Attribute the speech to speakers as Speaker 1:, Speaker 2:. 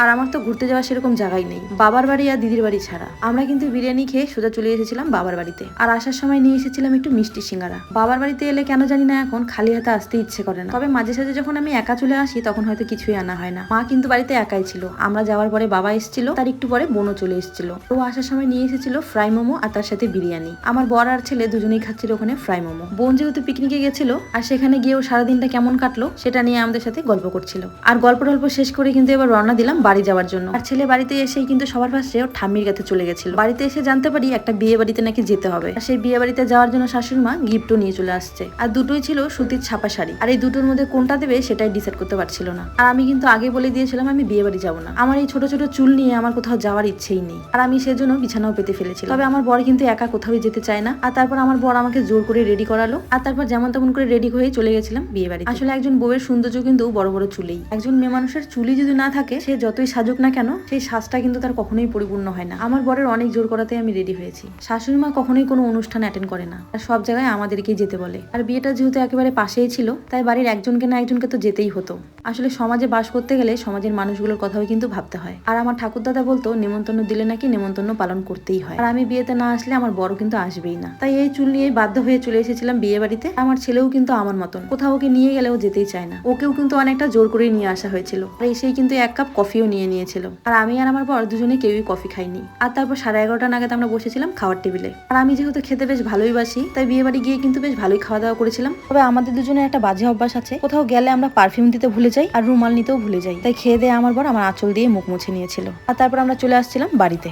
Speaker 1: আর আমার তো ঘুরতে যাওয়ার সেরকম জায়গাই নেই, বাবার বাড়ি আর দিদির বাড়ি ছাড়া। আমরা কিন্তু বিরিয়ানি খেয়ে সোজা চলে এসেছিলাম বাবার বাড়িতে, আর আসার সময় নিয়ে এসেছিলাম একটু মিষ্টি সিঙ্গারা। বাবার বাড়িতে এলে কেন জানি না এখন খালি হাতে আসতে ইচ্ছে করে না, তবে মাঝে সাঝে যখন আমি একা চলে আসি তখন হয়তো কিছুই আনা হয় না। মা কিন্তু বাড়িতে একাই ছিল, আমরা যাওয়ার পরে বাবা এসেছিল, তার একটু পরে বোনও চলে এসেছিল। ও আসার সময় নিয়ে এসেছিল ফ্রাই মোমো আর তার সাথে বিরিয়ানি। আমার বর আর ছেলে দুজনেই খাচ্ছিল ওখানে ফ্রাই মোমো। বোন যেহেতু পিকনিকে গেছিল আর সেখানে গিয়েও সারাদিনটা কেমন কাটলো সেটা নিয়ে আমাদের সাথে গল্প করছিল। আর গল্প শেষ করে কিন্তু এবার রওনা দিলাম বাড়ি যাওয়ার জন্য। আর ছেলে বাড়িতে এসেই কিন্তু সবার ফার্স্টে ওর ঠাম্মির কাছে চলে গেছিল। বাড়িতে এসে জানতে পারি একটা বিয়ে বাড়িতে নাকি যেতে হবে, আর সেই বিয়ে বাড়িতে যাওয়ার জন্য শাশুড়ি মা গিফটও নিয়ে চলে আসছে। আর দুটোই ছিল সুতির ছাপা শাড়ি, আর এই দুটোর মধ্যে কোনটা দেবে সেটাই ডিসাইড করতে পারছিল না। আর আমি কিন্তু আগে বলে দিয়েছিলাম আমি বিয়ে বাড়ি যাবো না, আমার এই ছোট ছোট চুল নিয়ে আমার কোথাও যাওয়ার ইচ্ছেই নেই। আর আমি সেজন্য বিছানাও পেতে ফেলেছিলাম। তবে আমার বর কিন্তু একা কোথাও যেতে চায় না। আর তারপর আমার বর আমাকে জোর করে রেডি করালো, আর তারপর যেমন তেমন করে রেডি হয়ে চলে গেছিলাম বিয়ে বাড়ি। আসলে একজন বউয়ের সৌন্দর্য কিন্তু বড় বড় চুলেই। একজন মেয়ে মানুষের চুলি যদি না থাকে সে যতই সাজুক না কেন সেই সাজটা কিন্তু তার কখনোই পরিপূর্ণ হয় না। আমার বরের অনেক জোর করাতে আমি রেডি হয়েছি। শাশুড়ি মা কখনোই কোনো অনুষ্ঠান অ্যাটেন্ড করে না, আর সব জায়গায় আমাদেরকেই যেতে বলে। আর বিয়েটা যেহেতু একেবারে পাশেই ছিল তাই বাড়ির একজনকে না একজনকে তো যেতেই হতো। আসলে সমাজে বাস করতে গেলে সমাজের মানুষগুলোর কথাও কিন্তু ভাবতে হয়। আর আমার ঠাকুরদাদা বলতো নেমন্তন্ন দিলে নাকি নেমন্তন্ন পালন করতেই হয়, আর আমি বিয়েতে না আসলে আমার বড় কিন্তু আসবেই না। তাই এই চুল নিয়ে বাধ্য হয়ে চলে এসেছিলাম বিয়ে বাড়িতে। আমার ছেলেও কিন্তু আমার মতন, কোথাও ওকে নিয়ে গেলেও যেতেই চায় না, ওকেও কিন্তু অনেকটা জোর করে নিয়ে আসা হয়েছিল। আর এসেই কিন্তু 1 কাপ কফিও নিয়ে নিয়েছিল। আর আমি আর আমার বর দুজনে কেউই কফি খাইনি। আর তারপর 11:30 নাগাদ আমরা বসেছিলাম খাওয়ার টেবিলে। আর আমি যেহেতু খেতে বেশ ভালোই বাসি তাই বিয়ে বাড়ি গিয়ে কিন্তু বেশ ভালোই খাওয়া দাওয়া করেছিলাম। তবে আমাদের দুজনের একটা বাজে অভ্যাস আছে, কোথাও গেলে আমরা পারফিউম দিতে ভুলে যাই আর রুমাল নিতেও ভুলে যাই। তাই খেয়ে দিয়ে আমার বর আমার আঁচল দিয়ে মুখ মুছে নিয়েছিল। আর তারপর আমরা চলে আসছিলাম বাড়িতে।